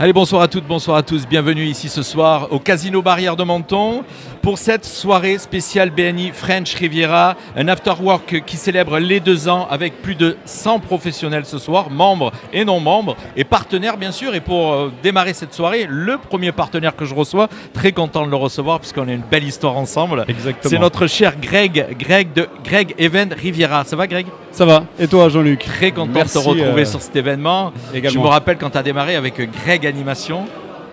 Allez, bonsoir à toutes, bonsoir à tous. Bienvenue ici ce soir au Casino Barrière de Menton pour cette soirée spéciale BNI French Riviera, un afterwork qui célèbre les 2 ans avec plus de 100 professionnels ce soir, membres et non membres et partenaires bien sûr. Et pour démarrer cette soirée, le premier partenaire que je reçois, très content de le recevoir puisqu'on a une belle histoire ensemble. Exactement. C'est notre cher Greg de Greg Event Riviera. Ça va Greg ? Ça va. Et toi Jean-Luc ? Très content Merci, de te retrouver sur cet événement. également. Je me rappelle quand tu as démarré avec Greg Animation.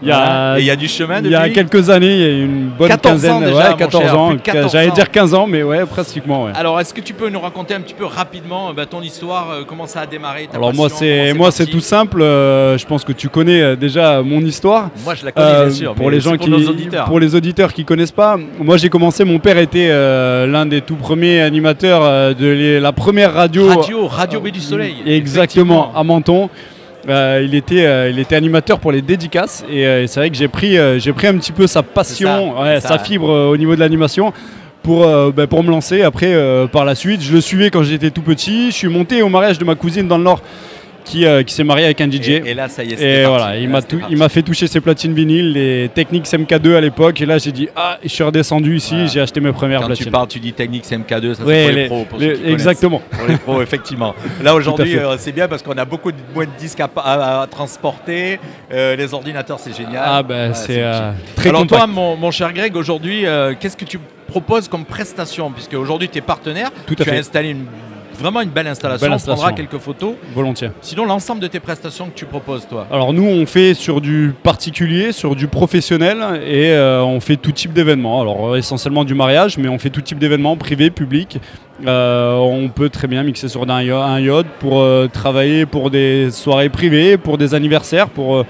Il y a du chemin depuis. Il y a quelques années, il y a une bonne 14 quinzaine, ans déjà, 14 ans. 14 J'allais ans. dire 15 ans, mais ouais, pratiquement. Ouais. Alors, est-ce que tu peux nous raconter un petit peu rapidement ton histoire, comment ça a démarré, ta Alors passion, moi c'est tout simple. Je pense que tu connais déjà mon histoire. Moi, je la connais bien sûr. Pour mais les gens pour nos auditeurs. pour les auditeurs qui connaissent pas, moi j'ai commencé. Mon père était l'un des tout premiers animateurs de la première radio. Radio Baie du Soleil. Exactement, à Menton. Il était animateur pour les dédicaces et c'est vrai que j'ai pris un petit peu sa passion, sa fibre au niveau de l'animation pour me lancer. Après, par la suite, je le suivais quand j'étais tout petit. Je suis monté au mariage de ma cousine dans le Nord qui s'est marié avec un DJ. Et là, ça y est, et voilà, il m'a fait toucher ses platines vinyles, les Technics MK2 à l'époque. Et là, j'ai dit, je suis redescendu ici, voilà. J'ai acheté mes premières platines. Quand tu parles, tu dis Technics MK2, ça c'est pour les pros. Pour ceux qui exactement. Pour les pros, effectivement. Là, aujourd'hui, c'est bien parce qu'on a beaucoup moins de disques à transporter. Les ordinateurs, c'est génial. C'est très Alors, compact. toi, mon cher Greg, aujourd'hui, qu'est-ce que tu proposes comme prestation ? Puisque aujourd'hui, tu es partenaire. Tu as installé vraiment une belle installation. On prendra quelques photos. Volontiers. Sinon, l'ensemble de tes prestations que tu proposes, toi ? Alors nous, on fait sur du particulier, sur du professionnel et on fait tout type d'événements. Alors essentiellement du mariage, mais on fait tout type d'événements, privés, publics. On peut très bien mixer sur un yacht pour travailler pour des soirées privées, pour des anniversaires, pour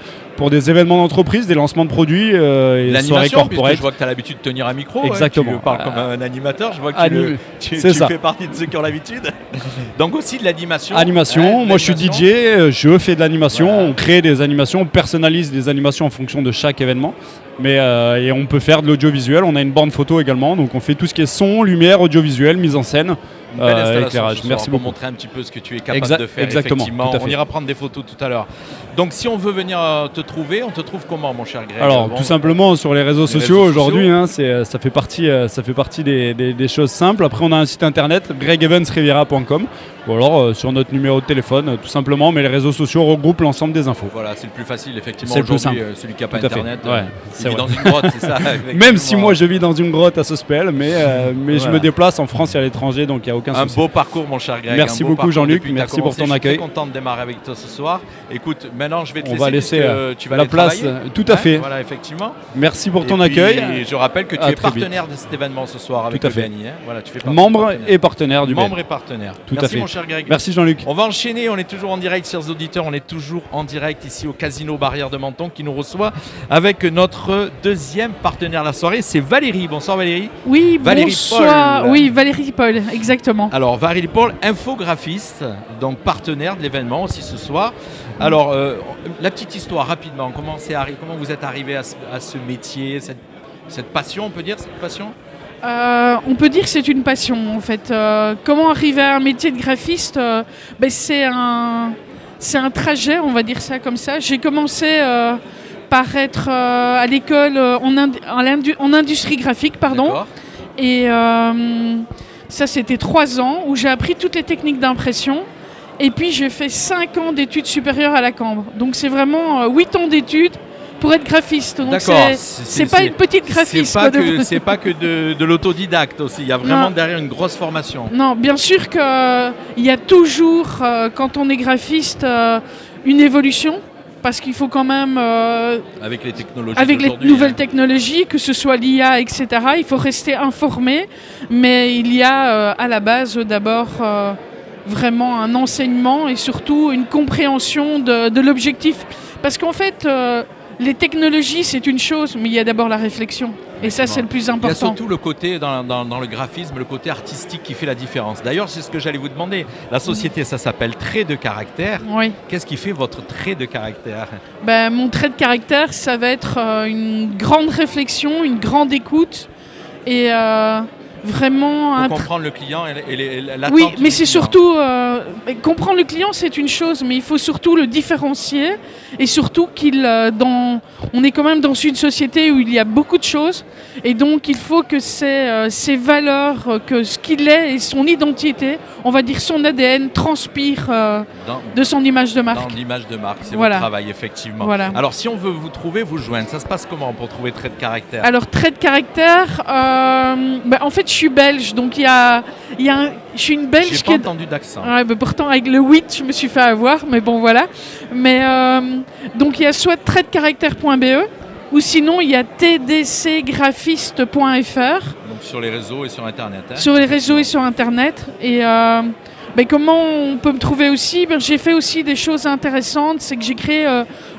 des événements d'entreprise, des lancements de produits, et des soirées corporate. Je vois que tu as l'habitude de tenir un micro. Exactement. Tu parles comme un animateur. Je vois que tu fais partie de ceux qui ont l'habitude. Donc aussi de l'animation. Animation. Moi, je suis DJ. Je fais de l'animation. Voilà. On crée des animations. On personnalise des animations en fonction de chaque événement. Et on peut faire de l'audiovisuel. On a une borne photo également. Donc on fait tout ce qui est son, lumière, audiovisuel, mise en scène. Éclairage. Merci beaucoup. Pour montrer un petit peu ce que tu es capable de faire. Exactement. On ira prendre des photos tout à l'heure. Donc si on veut venir te trouver, on te trouve comment, mon cher Greg ? Alors tout simplement sur les réseaux sociaux aujourd'hui. Ça fait partie des choses simples. Après on a un site internet gregeventsriviera.com ou alors sur notre numéro de téléphone tout simplement. Mais les réseaux sociaux regroupent l'ensemble des infos. Voilà, c'est le plus facile effectivement. C'est le plus simple. Celui qui n'a pas internet, il vit dans une grotte, c'est ça. Même si moi je vis dans une grotte à Sospel, mais je me déplace en France et à l'étranger, donc il n'y a aucun souci. Un beau parcours, mon cher Greg. Merci beaucoup, Jean-Luc. Merci pour ton accueil. Je suis très content de démarrer avec toi ce soir. Écoute, maintenant je vais te laisser tu vas la place. Tout à fait. Voilà, effectivement. Merci pour ton accueil. Et je rappelle que tu es partenaire de cet événement ce soir avec le BNI. Voilà, tu fais membre et partenaire du BNI. Membre et partenaire. Tout à fait. Merci, mon cher Greg. Merci, Jean-Luc. On va enchaîner. On est toujours en direct, chers auditeurs. On est toujours en direct ici au Casino Barrière de Menton qui nous reçoit avec notre deuxième partenaire de la soirée. C'est Valérie. Bonsoir, Valérie. Oui, Valérie bonsoir. Paul. Oui, Valérie Paul, exactement. Alors, Valérie Paul, infographiste, donc partenaire de l'événement aussi ce soir. Alors, la petite histoire rapidement. Comment vous êtes arrivé à ce métier, cette passion, on peut dire, cette passion ? On peut dire que c'est une passion en fait. Comment arriver à un métier de graphiste c'est un trajet, on va dire ça comme ça. J'ai commencé par être à l'école en industrie graphique, pardon. D'accord. Et ça c'était 3 ans où j'ai appris toutes les techniques d'impression. Et puis j'ai fait 5 ans d'études supérieures à la Cambre. Donc c'est vraiment 8 ans d'études pour être graphiste. Donc c'est pas une petite graphiste. C'est pas que de l'autodidacte aussi. Il y a vraiment derrière une grosse formation. Non, bien sûr qu'il y a toujours, quand on est graphiste, une évolution. Parce qu'il faut quand même... avec les technologies avec les nouvelles technologies, que ce soit l'IA, etc., il faut rester informé. Mais il y a à la base d'abord vraiment un enseignement et surtout une compréhension de l'objectif. Parce qu'en fait... les technologies, c'est une chose, mais il y a d'abord la réflexion. Et ça, c'est le plus important. Il y a surtout le côté, dans le graphisme, le côté artistique qui fait la différence. D'ailleurs, c'est ce que j'allais vous demander. La société, ça s'appelle trait de caractère. Oui. Qu'est-ce qui fait votre trait de caractère ? Mon trait de caractère, ça va être une grande réflexion, une grande écoute et vraiment Pour comprendre le client et l'attente. Oui, mais du c'est client. surtout comprendre le client, c'est une chose, mais il faut surtout le différencier et surtout on est quand même dans une société où il y a beaucoup de choses et donc il faut que ses valeurs, que ce qu'il est et son identité, on va dire son ADN, transpire de son image de marque. Dans l'image de marque, c'est Voilà. votre travail effectivement. Voilà. Alors si on veut vous trouver, vous joindre, ça se passe comment pour trouver trait de caractère? Alors, trait de caractère, en fait, je suis belge, donc je suis une belge J'ai qui pas est. entendu d'accent. Ouais, pourtant, avec le 8, je me suis fait avoir, mais bon, voilà. Mais donc, il y a soit traitdecaractère.be ou sinon, il y a tdcgraphiste.fr Donc sur les réseaux et sur Internet. Hein, sur les réseaux et sur Internet. Et comment on peut me trouver aussi? J'ai fait aussi des choses intéressantes. C'est que j'ai créé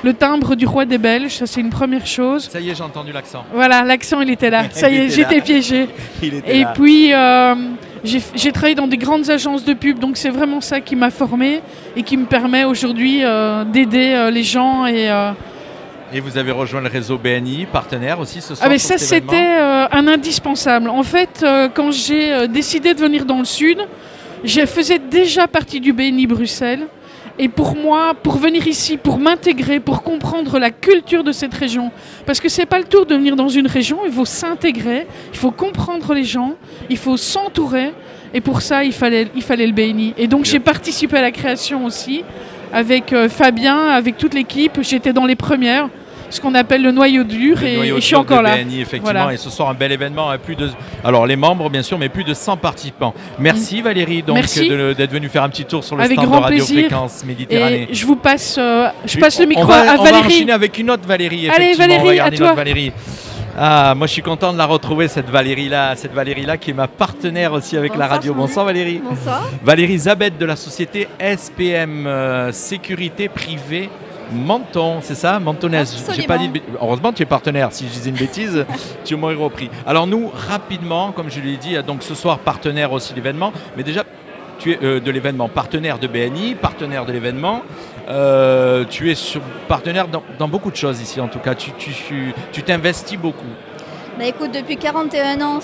le timbre du roi des Belges. Ça, c'est une première chose. Ça y est, j'ai entendu l'accent. Voilà, l'accent, il était là. Ça y Il est, était j'étais là. piégée. Il était Et là. puis, j'ai travaillé dans des grandes agences de pub. Donc, c'est vraiment ça qui m'a formée et qui me permet aujourd'hui d'aider les gens. Et vous avez rejoint le réseau BNI, partenaire aussi ce soir. Ah, mais sur ça, cet événement. c'était un indispensable. En fait, quand j'ai décidé de venir dans le Sud, je faisais déjà partie du BNI Bruxelles. Et pour moi, pour venir ici, pour m'intégrer, pour comprendre la culture de cette région, parce que c'est pas le tour de venir dans une région, il faut s'intégrer, il faut comprendre les gens, il faut s'entourer. Et pour ça, il fallait le BNI. Et donc, j'ai participé à la création aussi, avec Fabien, avec toute l'équipe. J'étais dans les premières, ce qu'on appelle le noyau dur, et je suis encore là. BNI, effectivement, Voilà. et ce soir un bel événement, alors les membres bien sûr, mais plus de 100 participants. Merci Valérie donc Merci. D'être venue faire un petit tour sur le Avec stand de grand Radio plaisir. Fréquence Méditerranée. Et je passe le micro on va à Valérie. enchaîner avec une autre Valérie. Allez, Effectivement, Valérie, regardez à toi. notre Valérie. Ah, moi je suis content de la retrouver cette Valérie là qui est ma partenaire aussi avec la Bonsoir, radio. Jean-Luc. Bonsoir Valérie. Bonsoir. Valérie Zabet de la société SPM Sécurité Privée Menton, c'est ça? Mentonnaise. J'ai pas dit de heureusement tu es partenaire. Si je disais une bêtise, tu m'aurais repris. Alors nous, rapidement, comme je l'ai dit, donc ce soir partenaire aussi d'événement, mais déjà tu es de l'événement, partenaire de BNI, partenaire de l'événement. Tu es partenaire dans beaucoup de choses ici en tout cas. Tu t'investis beaucoup. Bah écoute, depuis 41 ans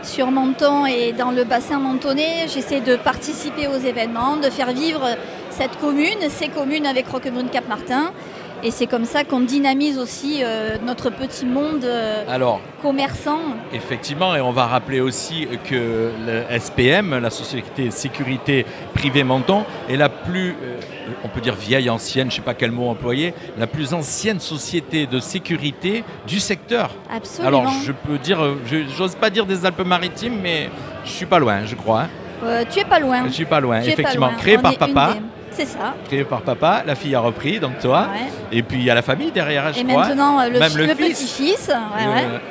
sur Menton et dans le bassin mentonnais, j'essaie de participer aux événements, de faire vivre ces communes avec Roquebrune Cap-Martin. Et c'est comme ça qu'on dynamise aussi notre petit monde commerçant. Effectivement, et on va rappeler aussi que le SPM, la Société Sécurité Privée Menton, est la plus, on peut dire vieille, ancienne, je ne sais pas quel mot employer, la plus ancienne société de sécurité du secteur. Absolument. Alors je peux dire, j'ose pas dire des Alpes-Maritimes, mais je suis pas loin, je crois. Tu es pas loin. Je suis pas loin, Tu es effectivement. pas loin. Créé On par est papa. C'est ça. Créé par papa, la fille a repris, donc toi. Ouais. Et puis il y a la famille derrière, je Et crois. maintenant, Même le fils. petit-fils,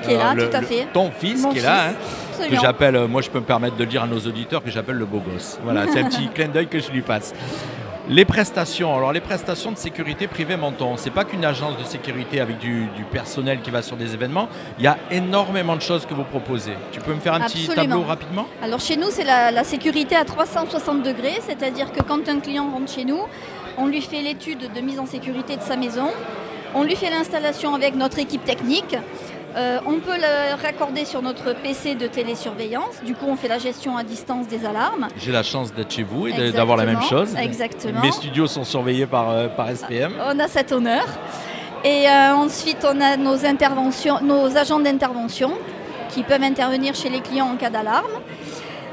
qui est là, tout à fait. Ton fils Mon qui est là, fils, que absolument. j'appelle, moi je peux me permettre de le dire à nos auditeurs, que j'appelle le beau gosse. Voilà, c'est un petit clin d'œil que je lui passe. Les prestations, alors les prestations de sécurité privée Menton, c'est pas qu'une agence de sécurité avec du personnel qui va sur des événements, il y a énormément de choses que vous proposez. Tu peux me faire un petit tableau rapidement? Alors chez nous, c'est la sécurité à 360 degrés, c'est-à-dire que quand un client rentre chez nous, on lui fait l'étude de mise en sécurité de sa maison, on lui fait l'installation avec notre équipe technique. On peut le raccorder sur notre PC de télésurveillance. Du coup, on fait la gestion à distance des alarmes. J'ai la chance d'être chez vous et d'avoir la même chose. Exactement. Mes studios sont surveillés par SPM. On a cet honneur. Et ensuite, on a nos agents d'intervention qui peuvent intervenir chez les clients en cas d'alarme.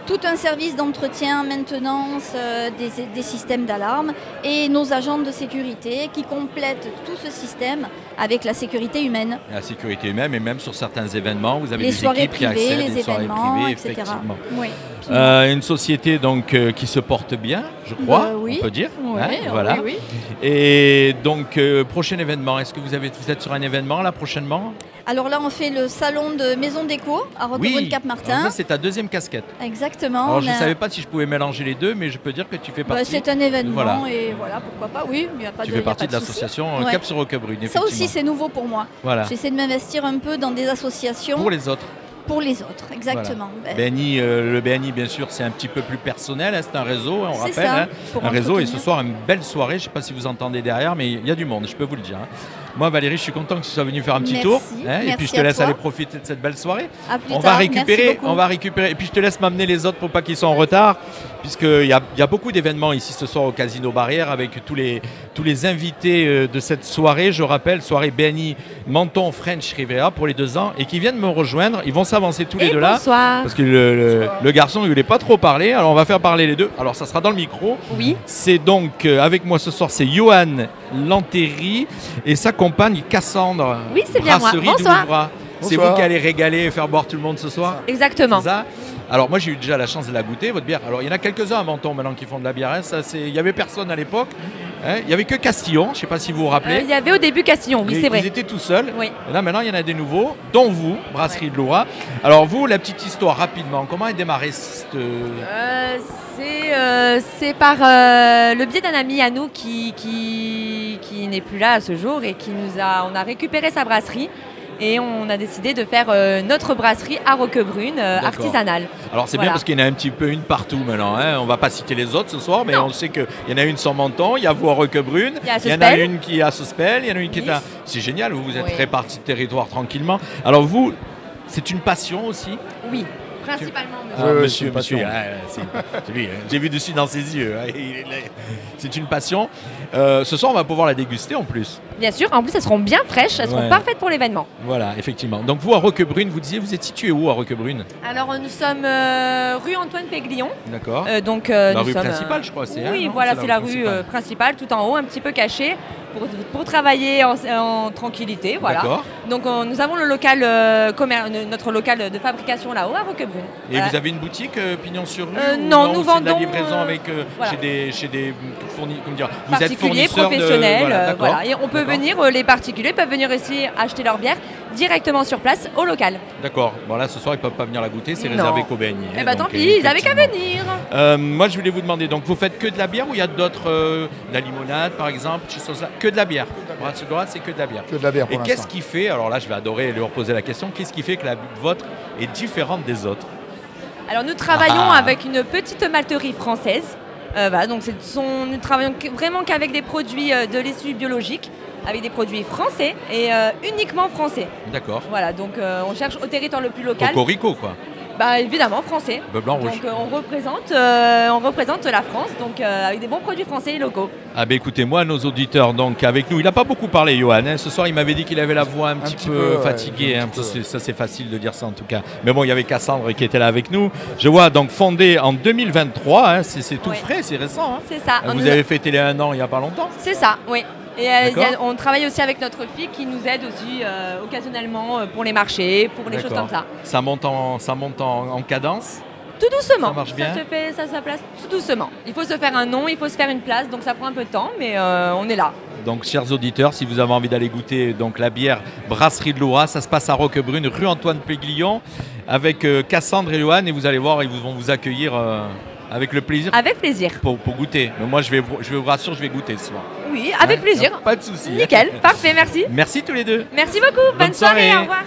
Tout un service d'entretien, maintenance des systèmes d'alarme et nos agents de sécurité qui complètent tout ce système avec la sécurité humaine. La sécurité humaine et même sur certains événements, vous avez les des soirées équipes qui privées, accèdent, les des soirées événements, privées, etc. effectivement. Oui. Une société donc qui se porte bien, je crois, oui. on peut dire. Oui, voilà. oui. Et donc prochain événement, est-ce que vous êtes sur un événement là prochainement? Alors là, on fait le salon de Maison Déco à Roquebrune Cap-Martin. Alors ça c'est ta deuxième casquette. Exactement. Alors je ne savais pas si je pouvais mélanger les deux, mais je peux dire que tu fais partie. C'est un événement et voilà, pourquoi pas. Oui, il n'y a pas tu de fais partie de l'association ouais. Cap sur Roquebrune. Ça aussi, c'est nouveau pour moi. Voilà. J'essaie de m'investir un peu dans des associations. Pour les autres. Pour les autres, exactement. Voilà. BNI, le BNI, bien sûr, c'est un petit peu plus personnel. Hein, c'est un réseau, on rappelle. Ça, un réseau. Et ce soir, une belle soirée. Je ne sais pas si vous entendez derrière, mais il y a du monde, je peux vous le dire. Moi, Valérie, je suis content que tu sois venue faire un petit Merci. tour. Et Merci puis je te à laisse toi. aller profiter de cette belle soirée. À plus On tard. va récupérer, Merci beaucoup. on va récupérer. Et puis je te laisse m'amener les autres pour pas qu'ils soient en retard, puisqu'il y a beaucoup d'événements ici ce soir au Casino Barrière avec tous les invités de cette soirée. Je rappelle, soirée BNI Menton French Riviera pour les 2 ans et qui viennent me rejoindre. Ils vont s'avancer tous les deux là. Bonsoir. Parce que le garçon, il voulait pas trop parler. Alors on va faire parler les deux. Alors ça sera dans le micro. Oui. C'est donc avec moi ce soir, c'est Johan Lantéry et sa compagne Cassandre. Oui, c'est bien moi. Brasserie Bonsoir. d'Ouvra. C'est vous Bonsoir. qui allez régaler et faire boire tout le monde ce soir. Exactement. C'est ça. Alors moi j'ai eu déjà la chance de la goûter, votre bière. Alors il y en a quelques-uns à Menton maintenant qui font de la bière. Hein. Il n'y avait personne à l'époque. Hein. Il n'y avait que Castillon, je ne sais pas si vous vous rappelez. Il y avait au début Castillon, oui, c'est vrai. Ils étaient tout seuls. Oui. Et là maintenant il y en a des nouveaux, dont vous, Brasserie de l'Oura. Alors vous, la petite histoire rapidement, comment a démarré cette... C'est par le biais d'un ami à nous qui n'est plus là à ce jour et on a récupéré sa brasserie et on a décidé de faire notre brasserie à Roquebrune, artisanale. Alors c'est Voilà. bien parce qu'il y en a un petit peu une partout maintenant. Hein. On va pas citer les autres ce soir, mais Non. on sait qu'il y en a une sur Menton, il y a vous à Roquebrune, Il y a à il y en a Sospel. une qui est à Sospel, il y en a une qui est à... Nice. C'est génial, vous êtes Oui. répartis de territoire tranquillement. Alors vous, c'est une passion aussi. Oui, principalement. Ah, Oui, monsieur, c'est une passion. c'est lui, hein. J'ai vu dessus dans ses yeux. Hein. C'est une passion. Ce soir, on va pouvoir la déguster en plus. Bien sûr, en plus elles seront bien fraîches, elles seront Ouais. parfaites pour l'événement. Voilà, effectivement. Donc vous, à Roquebrune, vous disiez, vous êtes situé où à Roquebrune? Alors nous sommes rue Antoine Péguillon. D'accord. Donc, La nous rue sommes, principale, je crois. C'est, Oui, hein, non voilà, c'est la rue principale. principale, tout en haut, un petit peu cachée, pour travailler en tranquillité. Voilà. D'accord. Donc nous avons le local notre local de fabrication là-haut à Roquebrune. Et Voilà. vous avez une boutique pignon sur rue ou non, nous c'est de la vendons, livraison avec voilà. chez des comment dire, vous êtes Particuliers, fournisseur professionnels, voilà, d'accord. voilà. Et on peut D'accord. venir, les particuliers peuvent venir ici acheter leur bière directement sur place au local. D'accord. Bon là ce soir ils peuvent pas venir la goûter, c'est Non. réservé qu'aux BNI. Eh ben tant pis, ils avaient qu'à venir. Moi je voulais vous demander, donc vous faites que de la bière ou il y a d'autres, de la limonade par exemple, que de la bière. Brasserie de l'Oura, c'est que de la bière. Que de la bière Et pour qu'est-ce l'instant. qui fait, alors là je vais adorer leur poser la question, qu'est-ce qui fait que la vôtre est différente des autres? Alors nous travaillons Ah. avec une petite malterie française. Voilà, donc nous travaillons vraiment qu'avec des produits de l'issue biologique, avec des produits français et uniquement français. D'accord. Voilà, donc on cherche au territoire le plus local. Cocorico quoi. Bah évidemment français. Bleu, blanc, rouge. Donc on représente la France, donc avec des bons produits français et locaux. Ah ben écoutez, moi, nos auditeurs, donc avec nous, il n'a pas beaucoup parlé, Johan. Hein. Ce soir, il m'avait dit qu'il avait la voix un petit peu ouais, fatiguée. un Hein. petit peu. Ça, c'est facile de dire ça en tout cas. Mais bon, il y avait Cassandre qui était là avec nous. Je vois donc fondé en 2023. Hein. C'est tout Ouais. frais, c'est récent. Hein. C'est ça. Vous avez fêté les 1 an il n'y a pas longtemps. C'est ça, oui. Et D'accord. on travaille aussi avec notre fille qui nous aide aussi occasionnellement pour les marchés, pour les choses D'accord. comme ça. Ça monte en cadence. Tout doucement. Ça marche bien. Ça se fait, ça place tout doucement. Il faut se faire un nom, il faut se faire une place, donc ça prend un peu de temps, mais on est là. Donc, chers auditeurs, si vous avez envie d'aller goûter donc, la bière Brasserie de l'Oura, ça se passe à Roquebrune, rue Antoine Péguillon, avec Cassandre et Johan, et vous allez voir, ils vont vous accueillir avec le plaisir Avec plaisir. pour goûter. Mais moi, je vous rassure, je vais goûter ce soir. Oui, avec Hein, plaisir. Pas de souci. Nickel, parfait, merci. Merci tous les deux. Merci beaucoup, bonne soirée, au revoir.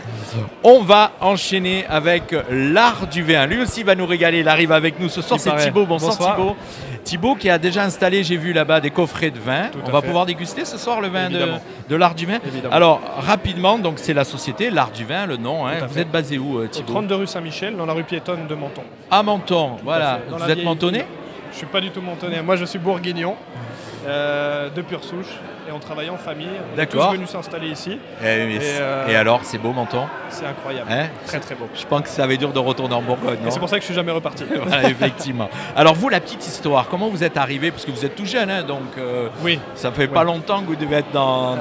On va enchaîner avec l'art du vin. Lui aussi va nous régaler. Il arrive avec nous ce soir. Il C'est paraît. Thibaut. Bonsoir, Bonsoir. Thibaut. Thibaut qui a déjà installé, j'ai vu là-bas, des coffrets de vin. Tout On à va fait. pouvoir déguster ce soir le vin Évidemment. de l'art du vin. Évidemment. Alors, rapidement, donc c'est la société, l'art du vin, le nom. Hein. Tout à Vous fait. êtes basé où, Au Thibaut? 32 rue Saint-Michel, dans la rue piétonne de Menton. À Menton. Voilà. fait. Dans la Vous êtes vieille mentonné? ville. Je suis pas du tout mentonné. Moi, je suis bourguignon, de pure souche, et on travaille en famille. On est D'accord. tous venus s'installer ici. Et Et, alors, c'est beau, Menton? C'est incroyable. Hein? Très très beau. Je pense que ça va être dur de retourner en Bourgogne, Et non? c'est pour ça que je suis jamais reparti. Voilà, effectivement. Alors vous, la petite histoire, comment vous êtes arrivé? Parce que vous êtes tout jeune, hein, donc Oui. ça fait pas longtemps que vous devez être dans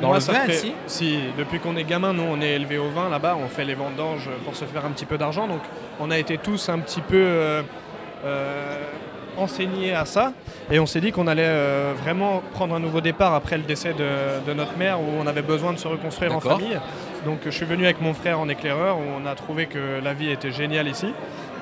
Moi, le ça vin, fait- si? depuis qu'on est gamin, nous on est élevé au vin là-bas, on fait les vendanges pour se faire un petit peu d'argent. Donc on a été tous un petit peu enseignés à ça. Et on s'est dit qu'on allait vraiment prendre un nouveau départ après le décès de notre mère où on avait besoin de se reconstruire en D'accord. famille. Donc je suis venu avec mon frère en éclaireur où on a trouvé que la vie était géniale ici.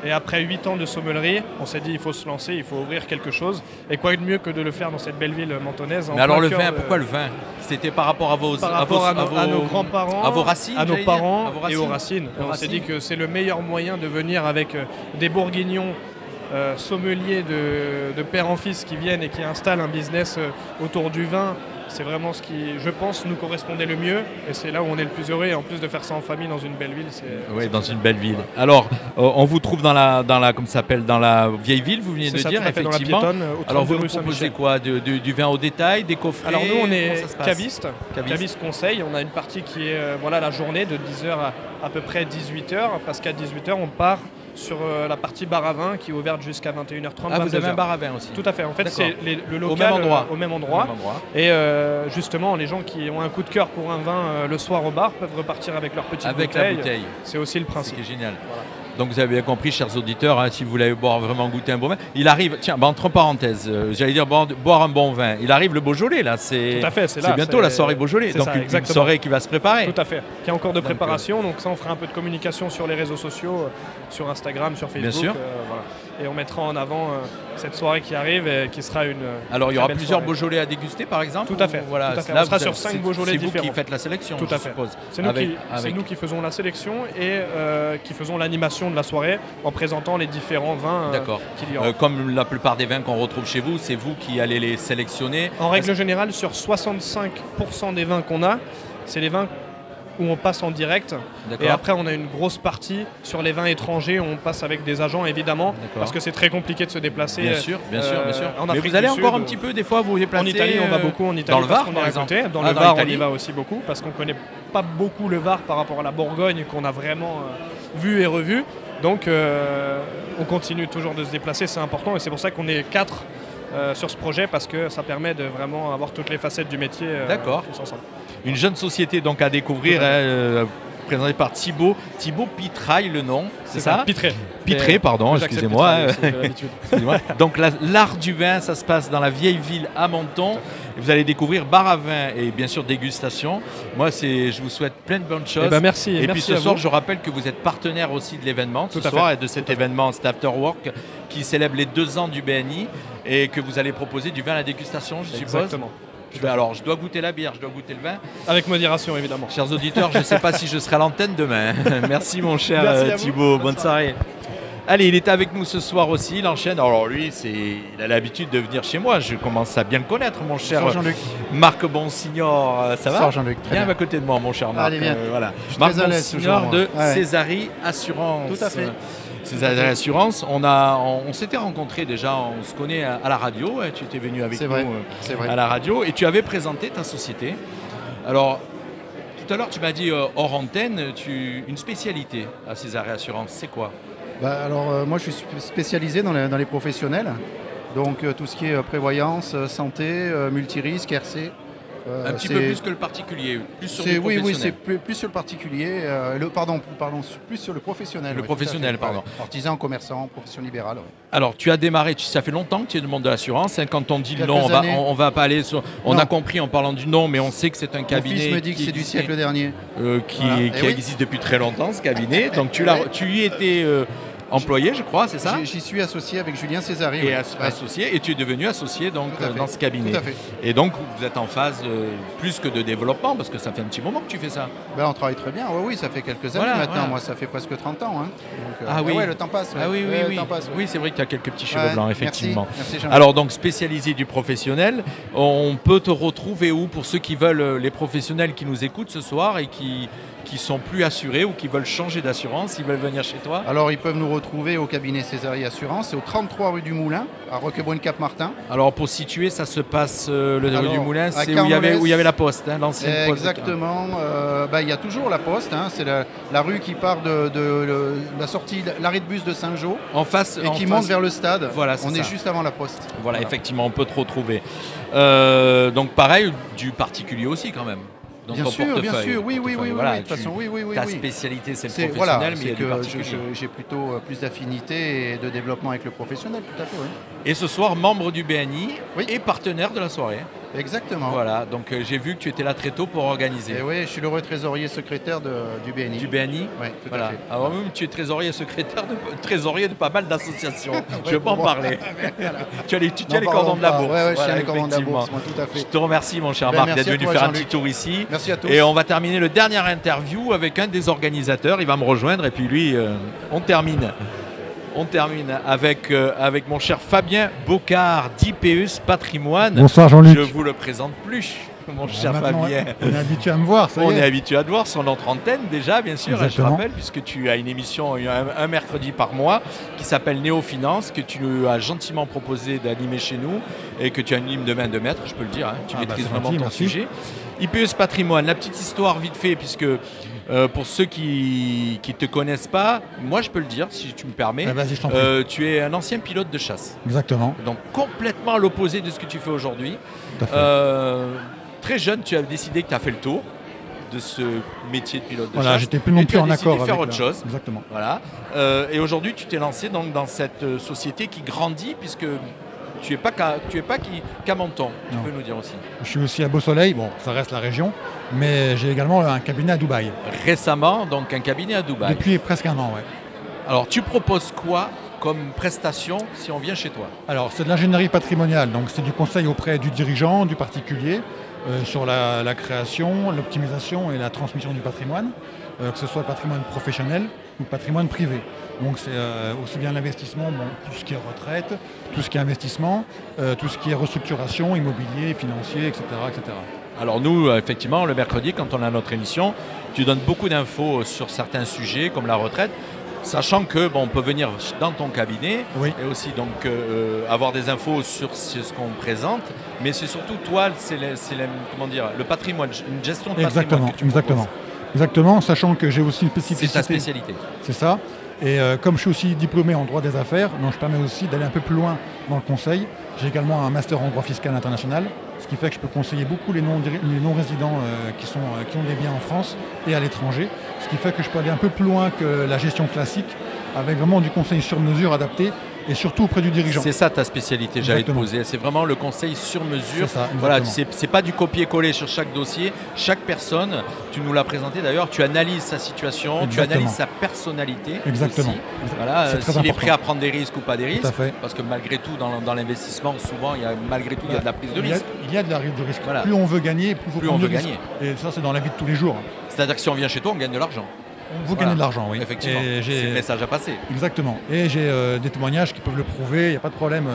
Et après 8 ans de sommellerie, on s'est dit il faut se lancer, il faut ouvrir quelque chose. Et quoi de mieux que de le faire dans cette belle ville mentonnaise. en Mais alors plein le cœur vin, de- pourquoi le vin? C'était par rapport à vos par rapport à nos grands-parents, à vos racines, à nos j'allais dire, parents à vos et aux racines. racines. Aux On s'est racines. dit que c'est le meilleur moyen de venir avec des bourguignons sommeliers de père en fils qui viennent et qui installent un business autour du vin. c'est vraiment ce qui, je pense, nous correspondait le mieux. Et c'est là où on est le plus heureux. Et en plus de faire ça en famille dans une belle ville, Oui, dans une belle ville. Alors, on vous trouve dans la comme ça s'appelle, dans la vieille ville, vous venez de dire, effectivement. Dans la piétonne, alors, vous nous proposez quoi, du vin au détail, des coffrets? Alors nous, on est caviste conseil. On a une partie qui est la journée de 10h à peu près 18h, parce qu'à 18h, on part sur la partie bar à vin qui est ouverte jusqu'à 21h30. Ah, vous avez un bar à vin aussi? Tout à fait. En fait, c'est le local au même endroit. Et justement, les gens qui ont un coup de cœur pour un vin le soir au bar peuvent repartir avec leur petite bouteille. Avec la bouteille. C'est aussi le principe. C'est génial. Voilà. Donc vous avez bien compris, chers auditeurs, hein, si vous voulez vraiment goûter un bon vin, il arrive, tiens, entre parenthèses, j'allais dire boire un bon vin, il arrive le Beaujolais là, c'est bientôt la soirée Beaujolais, donc une soirée qui va se préparer. Tout à fait, qui est encore de préparation, donc ça on fera un peu de communication sur les réseaux sociaux, sur Instagram, sur Facebook. Bien sûr. Voilà. Et on mettra en avant cette soirée qui arrive et qui sera une. Alors il y aura plusieurs soirée. Beaujolais à déguster par exemple? Tout à fait. Voilà. Tout à fait. Là, on sera sur 5 Beaujolais différents. C'est vous qui faites la sélection, tout à fait. C'est nous qui faisons la sélection et qui faisons l'animation de la soirée en présentant les différents vins qu'il y aura. Comme la plupart des vins qu'on retrouve chez vous, c'est vous qui allez les sélectionner? En règle générale, sur 65% des vins qu'on a, c'est les vins où on passe en direct. Et après, on a une grosse partie sur les vins étrangers où on passe avec des agents, évidemment, parce que c'est très compliqué de se déplacer. Bien sûr. En Afrique Mais vous allez du encore Sud, un petit peu, des fois, vous déplacez? En Italie, on va beaucoup en Italie. Dans le Var, par exemple? Dans le Var, on y va aussi beaucoup, parce qu'on ne connaît pas beaucoup le Var par rapport à la Bourgogne, qu'on a vraiment vu et revu. Donc, on continue toujours de se déplacer, c'est important. Et c'est pour ça qu'on est 4 sur ce projet, parce que ça permet de vraiment avoir toutes les facettes du métier tous ensemble. Une jeune société donc à découvrir, présentée par Thibaut Pitraille, le nom, c'est ça? Pitré, pardon, excusez-moi. Donc l'art du vin, ça se passe dans la vieille ville à Menton. Vous allez découvrir bar à vin et bien sûr dégustation. Moi, je vous souhaite plein de bonnes choses. Merci. Et puis ce soir, je rappelle que vous êtes partenaire aussi de l'événement ce soir et de cet événement, cet After Work, qui célèbre les 2 ans du BNI et que vous allez proposer du vin à la dégustation, je suppose. Exactement. Alors, je dois goûter la bière, je dois goûter le vin. Avec modération, évidemment. Chers auditeurs, je ne sais pas si je serai à l'antenne demain. Merci, mon cher Thibaut. Bonne soirée. Allez, il est avec nous ce soir aussi, il enchaîne. Alors lui, il a l'habitude de venir chez moi. Je commence à bien le connaître, mon cher Jean-Luc. Marc Bonsignor. Ça va? Bonsoir Jean-Luc. Viens à côté de moi, mon cher Marc. Allez, viens. Voilà. Je suis Marc très à l'aise Bonsignor toujours, de ouais. Césarie Assurance. Tout à fait. Césarie Assurance, on s'était rencontrés déjà, on se connaît à la radio. Tu étais venu avec nous à la radio et tu avais présenté ta société. Alors, tout à l'heure, tu m'as dit hors antenne, une spécialité à Césarie Assurance, c'est quoi? Moi, je suis spécialisé dans les professionnels. Donc, tout ce qui est prévoyance, santé, multirisque, RC. Un petit peu plus que le particulier, plus sur le professionnel. Oui, c'est plus sur le particulier, plus sur le professionnel. Le professionnel, pardon. Artisan, commerçant, profession libérale. Ouais. Alors, tu as démarré, ça fait longtemps que tu es dans le monde de l'assurance. Hein, quand on dit le nom, on va pas aller sur... On a compris en parlant du nom, mais on sait que c'est un cabinet... Mon fils me dit que c'est du siècle dernier. Qui existe depuis très longtemps, ce cabinet. Donc, tu y étais... employé, je crois, c'est ça? J'y suis associé avec Julien Césarie. Et tu es devenu associé donc, dans ce cabinet. Tout à fait. Et donc, vous êtes en phase plus que de développement, parce que ça fait un petit moment que tu fais ça. On travaille très bien, oui, ça fait quelques années maintenant. Voilà. Moi, ça fait presque 30 ans. Hein. Donc, oui, le temps passe. Oui, c'est vrai que tu as quelques petits cheveux blancs, effectivement. Merci alors, donc, spécialisé du professionnel, on peut te retrouver où pour ceux qui veulent, les professionnels qui nous écoutent ce soir et qui sont plus assurés ou qui veulent changer d'assurance, ils veulent venir chez toi? Alors, ils peuvent nous retrouver au cabinet Césarie Assurance, c'est au 33 rue du Moulin, à Roquebrune-Cap-Martin. Alors, pour situer, ça se passe, rue du Moulin, c'est où il y avait la poste, hein, l'ancienne poste. Exactement, il y a toujours la poste, hein, c'est la rue qui part de la sortie, l'arrêt de bus de Saint-Jean, et qui monte vers le stade. Voilà, on est juste avant la poste. Voilà, effectivement, on peut te retrouver. Donc, pareil, du particulier aussi, quand même. Bien sûr, oui. Voilà, de toute façon, oui. Ta spécialité, c'est le professionnel, mais il y a du particulier. J'ai plutôt plus d'affinité et de développement avec le professionnel, tout à fait, oui. Et ce soir, membre du BNI et partenaire de la soirée. Exactement. Voilà, donc j'ai vu que tu étais là très tôt pour organiser. Et oui, je suis l'heureux trésorier secrétaire du BNI. Du BNI? Oui, tout à fait. Alors même, tu es trésorier secrétaire, trésorier de pas mal d'associations. Je ne vais pas en parler. Tu tiens les cordons de la bourse. Oui, je tiens les cordons de la bourse, moi, tout à fait. Je te remercie, mon cher Marc, d'être venu faire un petit tour ici. Merci à tous. Et on va terminer le dernier interview avec un des organisateurs. Il va me rejoindre et puis lui, on termine. On termine avec mon cher Fabien Bocard d'IPEUS Patrimoine. Bonsoir Jean-Luc. Je vous le présente plus. mon cher Fabien. On est habitué à me voir, ça y est. On est habitué à te voir sur notre antenne déjà, bien sûr. Exactement. Je rappelle, puisque tu as une émission un mercredi par mois qui s'appelle Néo Finance, que tu nous as gentiment proposé d'animer chez nous et que tu animes de main de maître, je peux le dire. Hein. Tu maîtrises vraiment ton sujet. IPES Patrimoine, la petite histoire vite fait, puisque pour ceux qui ne te connaissent pas, moi je peux le dire si tu me permets, je t'en prie. tu es un ancien pilote de chasse. Exactement. Donc complètement à l'opposé de ce que tu fais aujourd'hui. Très jeune, tu as décidé que tu as fait le tour de ce métier de pilote de chasse. Voilà, j'étais plus non plus en accord avec faire autre chose. Exactement. Voilà. Et aujourd'hui, tu t'es lancé donc dans cette société qui grandit, puisque tu es pas qu'à Menton, tu peux nous dire aussi. Je suis aussi à Beau-Soleil, bon, ça reste la région, mais j'ai également un cabinet à Dubaï. Récemment, donc un cabinet à Dubaï. Depuis presque un an, ouais. Alors, tu proposes quoi comme prestation si on vient chez toi? Alors, c'est de l'ingénierie patrimoniale, donc c'est du conseil auprès du dirigeant, du particulier, sur la création, l'optimisation et la transmission du patrimoine, que ce soit le patrimoine professionnel ou le patrimoine privé. Donc c'est aussi bien l'investissement, tout ce qui est retraite, tout ce qui est investissement, tout ce qui est restructuration, immobilier, financier, etc. etc. Alors nous, effectivement, le mercredi, quand on a notre émission, tu donnes beaucoup d'infos sur certains sujets comme la retraite, sachant que on peut venir dans ton cabinet et aussi donc avoir des infos sur ce qu'on présente, mais c'est surtout toi, le patrimoine, une gestion de patrimoine. Exactement, sachant que j'ai aussi une spécificité. C'est ta spécialité. C'est ça. Et comme je suis aussi diplômé en droit des affaires, donc je permets aussi d'aller un peu plus loin dans le conseil. J'ai également un master en droit fiscal international, ce qui fait que je peux conseiller beaucoup les non-résidents qui ont des biens en France et à l'étranger, ce qui fait que je peux aller un peu plus loin que la gestion classique, avec vraiment du conseil sur mesure adapté et surtout auprès du dirigeant. C'est ça ta spécialité, j'allais te poser. C'est vraiment le conseil sur mesure. C'est ça, voilà, c'est pas du copier-coller sur chaque dossier. Chaque personne, tu nous l'as présenté d'ailleurs, tu analyses sa situation, tu analyses sa personnalité. Exactement. Aussi. Voilà, s'il est prêt à prendre des risques ou pas des risques. Parce que malgré tout, dans l'investissement, souvent, il y a de la prise de risque. Il y a de la prise de risque. Voilà. Plus on veut gagner, plus on veut gagner. Et ça, c'est dans la vie de tous les jours. C'est-à-dire que si on vient chez toi, on gagne de l'argent. Vous gagnez de l'argent, oui. Effectivement, c'est le message à passer. Exactement. Et j'ai des témoignages qui peuvent le prouver, il n'y a pas de problème,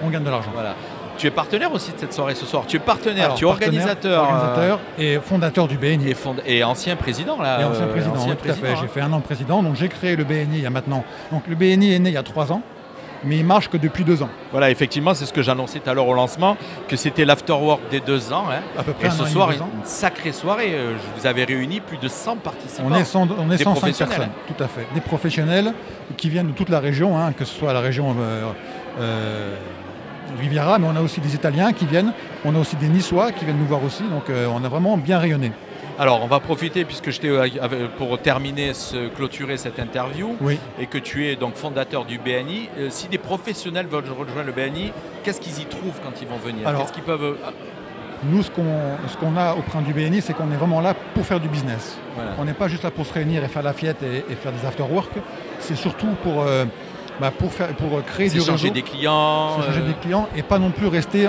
on gagne de l'argent. Voilà. Tu es partenaire aussi de cette soirée ce soir. Tu es partenaire, tu es organisateur et fondateur du BNI. Et ancien président. Là, et ancien président, tout à fait. J'ai fait un an de président, donc j'ai créé le BNI il y a maintenant. Donc le BNI est né il y a 3 ans. Mais il marche que depuis 2 ans. Voilà, effectivement, c'est ce que j'annonçais tout à l'heure au lancement, que c'était l'afterwork des 2 ans. Hein. À peu près. Et ce soir, une sacrée soirée. Vous avez réuni plus de 100 participants. On est 105 personnes, tout à fait. Des professionnels qui viennent de toute la région, que ce soit la région Riviera, mais on a aussi des Italiens qui viennent. On a aussi des Niçois qui viennent nous voir aussi. Donc on a vraiment bien rayonné. Alors, on va profiter, puisque pour clôturer cette interview, et que tu es donc fondateur du BNI, si des professionnels veulent rejoindre le BNI, qu'est-ce qu'ils y trouvent quand ils vont venir? Qu'est-ce qu'ils peuvent... Nous, ce qu'on a auprès du BNI, c'est qu'on est vraiment là pour faire du business. Voilà. On n'est pas juste là pour se réunir et faire la fête et faire des after-work. C'est surtout pour créer du réseau. Échanger des clients. Et pas non plus rester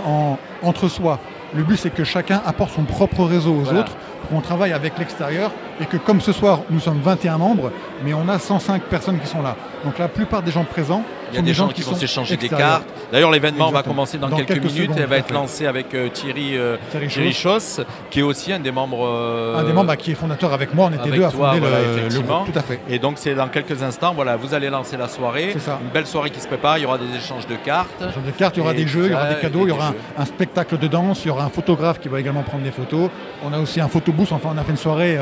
entre soi. Le but, c'est que chacun apporte son propre réseau aux autres, qu'on travaille avec l'extérieur et que comme ce soir, nous sommes 21 membres, mais on a 105 personnes qui sont là. Donc la plupart des gens présents, il y a des gens qui vont s'échanger des cartes. D'ailleurs, l'événement va commencer dans quelques minutes. Elle va être lancée avec Thierry Chausse, qui est aussi un des membres... un des membres qui est fondateur avec moi. On était deux à fonder le groupe. Tout à fait. Et donc, c'est dans quelques instants. Voilà, vous allez lancer la soirée. C'est ça. Une belle soirée qui se prépare. Il y aura des échanges de cartes. Il y aura des jeux, il y aura des cadeaux, il y aura un spectacle de danse, il y aura un photographe qui va également prendre des photos. On a aussi un photobooth. Enfin, on a fait une soirée...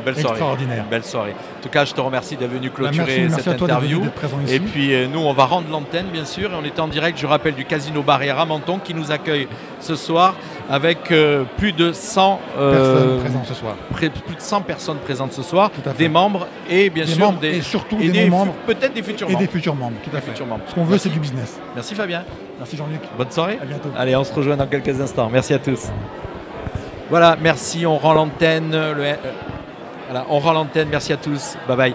extraordinaire. Belle soirée. En tout cas, je te remercie d'être venu clôturer cette interview. Et puis nous, on va rendre l'antenne, bien sûr. Et on est en direct, je rappelle, du Casino Barrière à Menton qui nous accueille ce soir avec plus de 100 personnes présentes ce soir. Plus de 100 personnes présentes ce soir, des membres et bien sûr des membres, peut-être des futurs membres. Et des futurs membres, tout à fait. Ce qu'on veut, c'est du business. Merci Fabien. Merci Jean-Luc. Bonne soirée. À bientôt. Allez, on se rejoint dans quelques instants. Merci à tous. Voilà, merci. On rend l'antenne. Voilà, on rend l'antenne. Merci à tous. Bye bye.